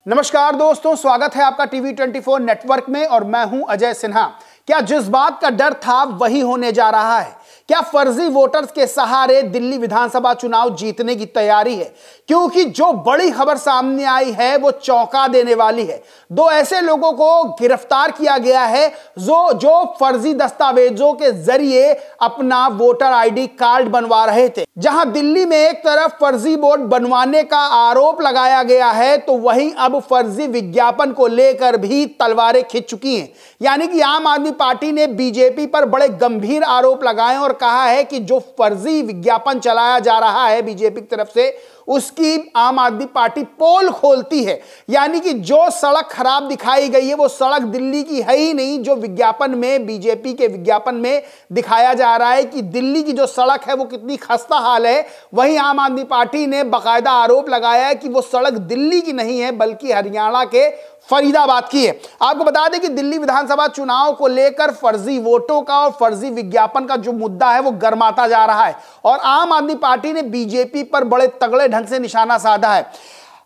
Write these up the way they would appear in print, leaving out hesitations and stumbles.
नमस्कार दोस्तों, स्वागत है आपका टीवी 24 नेटवर्क में और मैं हूं अजय सिन्हा। क्या जिस बात का डर था वही होने जा रहा है? क्या फर्जी वोटर्स के सहारे दिल्ली विधानसभा चुनाव जीतने की तैयारी है? क्योंकि जो बड़ी खबर सामने आई है वो चौंका देने वाली है। दो ऐसे लोगों को गिरफ्तार किया गया है जो फर्जी दस्तावेजों के जरिए अपना वोटर आईडी कार्ड बनवा रहे थे। जहां दिल्ली में एक तरफ फर्जी वोट बनवाने का आरोप लगाया गया है तो वहीं अब फर्जी विज्ञापन को लेकर भी तलवारें खिंच चुकी हैं। यानी कि आम आदमी पार्टी ने बीजेपी पर बड़े गंभीर आरोप लगाए और कहा है कि जो फर्जी विज्ञापन चलाया जा रहा है बीजेपी की तरफ से उसकी आम आदमी पार्टी पोल खोलती है। यानी कि जो सड़क खराब दिखाई गई है वो सड़क दिल्ली की है ही नहीं। जो विज्ञापन में बीजेपी के विज्ञापन में दिखाया जा रहा है कि दिल्ली की जो सड़क है वो कितनी खस्ता हाल है, वहीं आम आदमी पार्टी ने बाकायदा आरोप लगाया है कि वो सड़क दिल्ली की नहीं है बल्कि हरियाणा के फरीदाबाद की है। आपको बता दें कि दिल्ली विधानसभा चुनाव को लेकर फर्जी वोटों का और फर्जी विज्ञापन का जो मुद्दा है वो गर्माता जा रहा है और आम आदमी पार्टी ने बीजेपी पर बड़े तगड़े ढंग से निशाना साधा है।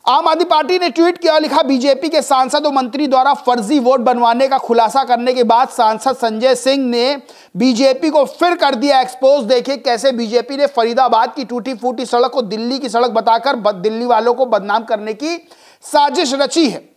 आम आदमी पार्टी ने ट्वीट किया और लिखा, बीजेपी के सांसद और मंत्री द्वारा फर्जी वोट बनवाने का खुलासा करने के बाद सांसद संजय सिंह ने बीजेपी को फिर कर दिया एक्सपोज। देखिए कैसे बीजेपी ने फरीदाबाद की टूटी फूटी सड़क को दिल्ली की सड़क बताकर दिल्ली वालों को बदनाम करने की साजिश रची है।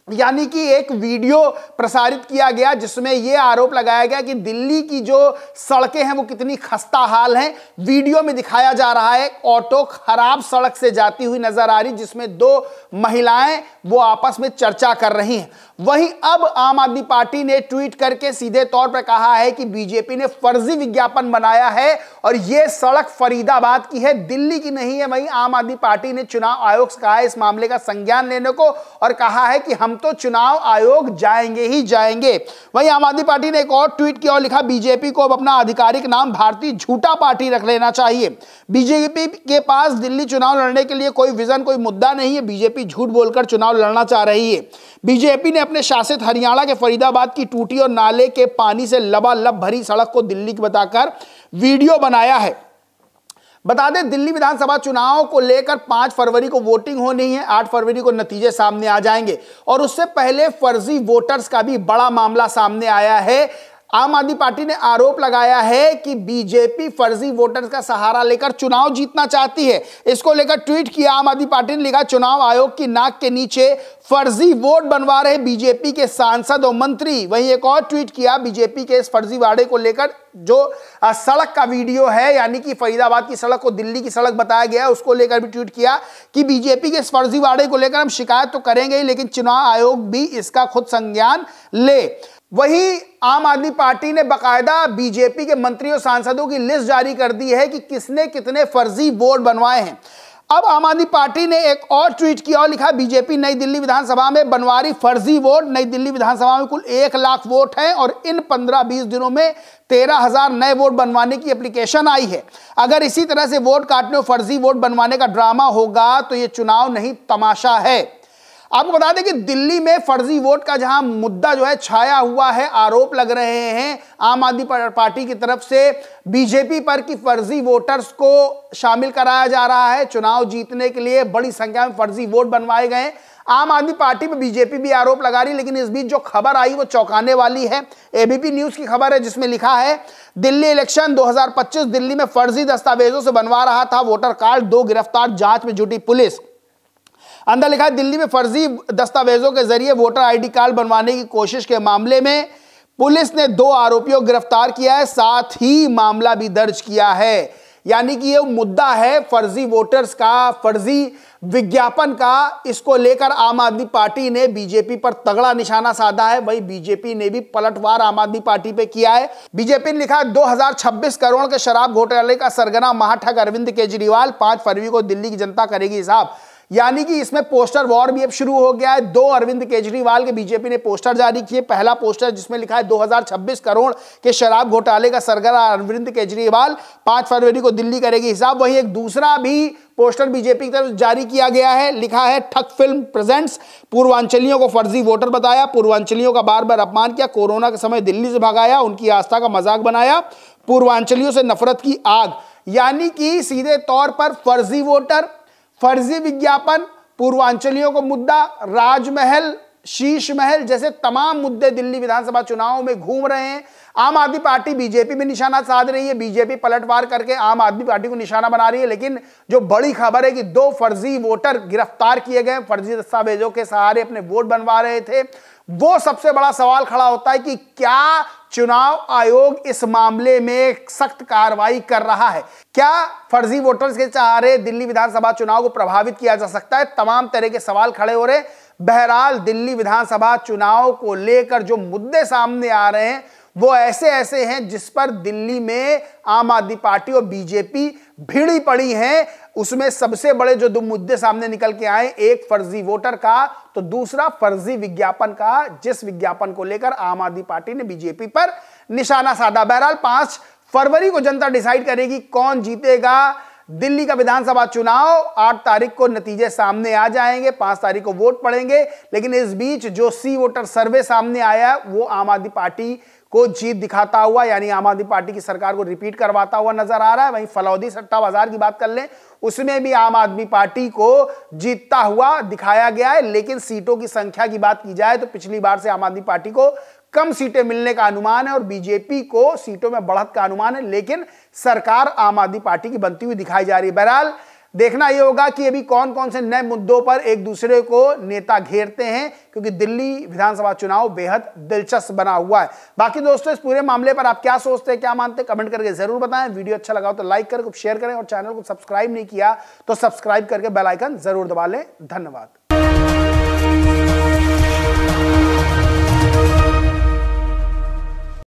यानी कि एक वीडियो प्रसारित किया गया जिसमें यह आरोप लगाया गया कि दिल्ली की जो सड़कें हैं वो कितनी खस्ता हाल हैं। वीडियो में दिखाया जा रहा है ऑटो खराब सड़क से जाती हुई नजर आ रही जिसमें दो महिलाएं वो आपस में चर्चा कर रही हैं। वहीं अब आम आदमी पार्टी ने ट्वीट करके सीधे तौर पर कहा है कि बीजेपी ने फर्जी विज्ञापन बनाया है और यह सड़क फरीदाबाद की है, दिल्ली की नहीं है। वहीं आम आदमी पार्टी ने चुनाव आयोग से कहा है इस मामले का संज्ञान लेने को और कहा है कि हम तो चुनाव आयोग जाएंगे ही जाएंगे। वहीं आम आदमी पार्टी ने एक और ट्वीट किया और लिखा, बीजेपी को अब अपना आधिकारिक नाम भारतीय झूठा पार्टी रख लेना चाहिए। बीजेपी के पास दिल्ली चुनाव लड़ने के लिए कोई विजन कोई मुद्दा नहीं है। बीजेपी झूठ बोलकर चुनाव लड़ना चाह रही है। बीजेपी ने अपने शासित हरियाणा के फरीदाबाद की टूटी और नाले के पानी से लबालब भरी सड़क को दिल्ली की बताकर वीडियो बनाया है। बता दें दिल्ली विधानसभा चुनाव को लेकर 5 फरवरी को वोटिंग होनी है, 8 फरवरी को नतीजे सामने आ जाएंगे और उससे पहले फर्जी वोटर्स का भी बड़ा मामला सामने आया है। आम आदमी पार्टी ने आरोप लगाया है कि बीजेपी फर्जी वोटर्स का सहारा लेकर चुनाव जीतना चाहती है। इसको लेकर ट्वीट किया आम आदमी पार्टी ने, लिखा, चुनाव आयोग की नाक के नीचे फर्जी वोट बनवा रहे बीजेपी के सांसद और मंत्री। वहीं एक और ट्वीट किया बीजेपी के इस फर्जीवाड़े को लेकर जो सड़क का वीडियो है यानी कि फरीदाबाद की सड़क को दिल्ली की सड़क बताया गया है उसको लेकर भी ट्वीट किया कि बीजेपी के इस फर्जीवाड़े को लेकर हम शिकायत तो करेंगे ही लेकिन चुनाव आयोग भी इसका खुद संज्ञान ले। वहीं आम आदमी पार्टी ने बाकायदा बीजेपी के मंत्रियों सांसदों की लिस्ट जारी कर दी है कि किसने कितने फर्जी वोट बनवाए हैं। अब आम आदमी पार्टी ने एक और ट्वीट किया और लिखा, बीजेपी नई दिल्ली विधानसभा में बनवा रही फर्जी वोट। नई दिल्ली विधानसभा में कुल 1 लाख वोट हैं और इन 15-20 दिनों में 13,000 नए वोट बनवाने की एप्लीकेशन आई है। अगर इसी तरह से वोट काटने और फर्जी वोट बनवाने का ड्रामा होगा तो ये चुनाव नहीं तमाशा है। आपको बता दें कि दिल्ली में फर्जी वोट का जहां मुद्दा जो है छाया हुआ है, आरोप लग रहे हैं आम आदमी पार्टी की तरफ से बीजेपी पर कि फर्जी वोटर्स को शामिल कराया जा रहा है। चुनाव जीतने के लिए बड़ी संख्या में फर्जी वोट बनवाए गए। आम आदमी पार्टी पर बीजेपी भी आरोप लगा रही, लेकिन इस बीच जो खबर आई वो चौंकाने वाली है। एबीपी न्यूज की खबर है जिसमें लिखा है, दिल्ली इलेक्शन 2025 दिल्ली में फर्जी दस्तावेजों से बनवा रहा था वोटर कार्ड, 2 गिरफ्तार, जांच में जुटी पुलिस। अंदर लिखा है, दिल्ली में फर्जी दस्तावेजों के जरिए वोटर आईडी कार्ड बनवाने की कोशिश के मामले में पुलिस ने 2 आरोपियों को गिरफ्तार किया है, साथ ही मामला भी दर्ज किया है। यानी कि यह मुद्दा है फर्जी वोटर्स का, फर्जी विज्ञापन का। इसको लेकर आम आदमी पार्टी ने बीजेपी पर तगड़ा निशाना साधा है। वही बीजेपी ने भी पलटवार आम आदमी पार्टी पे किया है। बीजेपी ने लिखा, 2026 करोड़ के शराब घोटाले का सरगना महाठग अरविंद केजरीवाल, 5 फरवरी को दिल्ली की जनता करेगी हिसाब। यानी कि इसमें पोस्टर वॉर भी अब शुरू हो गया है। 2 अरविंद केजरीवाल के बीजेपी ने पोस्टर जारी किए। पहला पोस्टर जिसमें लिखा है 2026 करोड़ के शराब घोटाले का सरगना अरविंद केजरीवाल, 5 फरवरी को दिल्ली करेगी हिसाब। वहीं एक दूसरा भी पोस्टर बीजेपी की तरफ जारी किया गया है, लिखा है, ठग फिल्म प्रेजेंट्स, पूर्वांचलियों को फर्जी वोटर बताया, पूर्वांचलियों का बार बार अपमान किया, कोरोना के समय दिल्ली से भगाया, उनकी आस्था का मजाक बनाया, पूर्वांचलियों से नफरत की आग। यानी कि सीधे तौर पर फर्जी वोटर, फर्जी विज्ञापन, पूर्वांचलियों को मुद्दा राजमहल, शीश महल जैसे तमाम मुद्दे दिल्ली विधानसभा चुनाव में घूम रहे हैं। आम आदमी पार्टी बीजेपी में निशाना साध रही है, बीजेपी पलटवार करके आम आदमी पार्टी को निशाना बना रही है। लेकिन जो बड़ी खबर है कि 2 फर्जी वोटर गिरफ्तार किए गए, फर्जी दस्तावेजों के सहारे अपने वोट बनवा रहे थे। वो सबसे बड़ा सवाल खड़ा होता है कि क्या चुनाव आयोग इस मामले में सख्त कार्रवाई कर रहा है? क्या फर्जी वोटर्स के सहारे दिल्ली विधानसभा चुनाव को प्रभावित किया जा सकता है? तमाम तरह के सवाल खड़े हो रहे हैं। बहरहाल दिल्ली विधानसभा चुनाव को लेकर जो मुद्दे सामने आ रहे हैं वो ऐसे ऐसे हैं जिस पर दिल्ली में आम आदमी पार्टी और बीजेपी भिड़ी पड़ी हैं। उसमें सबसे बड़े जो 2 मुद्दे सामने निकल के आए, एक फर्जी वोटर का तो दूसरा फर्जी विज्ञापन का, जिस विज्ञापन को लेकर आम आदमी पार्टी ने बीजेपी पर निशाना साधा। बहरहाल 5 फरवरी को जनता डिसाइड करेगी कौन जीतेगा दिल्ली का विधानसभा चुनाव। 8 तारीख को नतीजे सामने आ जाएंगे, 5 तारीख को वोट पड़ेंगे। लेकिन इस बीच जो सी वोटर सर्वे सामने आया वो आम आदमी पार्टी को जीत दिखाता हुआ, यानी आम आदमी पार्टी की सरकार को रिपीट करवाता हुआ नजर आ रहा है। वहीं फलौदी सट्टा बाजार की बात कर लें, उसमें भी आम आदमी पार्टी को जीतता हुआ दिखाया गया है। लेकिन सीटों की संख्या की बात की जाए तो पिछली बार से आम आदमी पार्टी को कम सीटें मिलने का अनुमान है और बीजेपी को सीटों में बढ़त का अनुमान है। लेकिन सरकार आम आदमी पार्टी की बनती हुई दिखाई जा रही है। बहरहाल देखना यह होगा कि अभी कौन कौन से नए मुद्दों पर एक दूसरे को नेता घेरते हैं, क्योंकि दिल्ली विधानसभा चुनाव बेहद दिलचस्प बना हुआ है। बाकी दोस्तों, इस पूरे मामले पर आप क्या सोचते हैं, क्या मानते हैं, कमेंट करके जरूर बताएं। वीडियो अच्छा लगा तो लाइक करें, शेयर करें और चैनल को सब्सक्राइब नहीं किया तो सब्सक्राइब करके बेल आइकन जरूर दबा लें। धन्यवाद।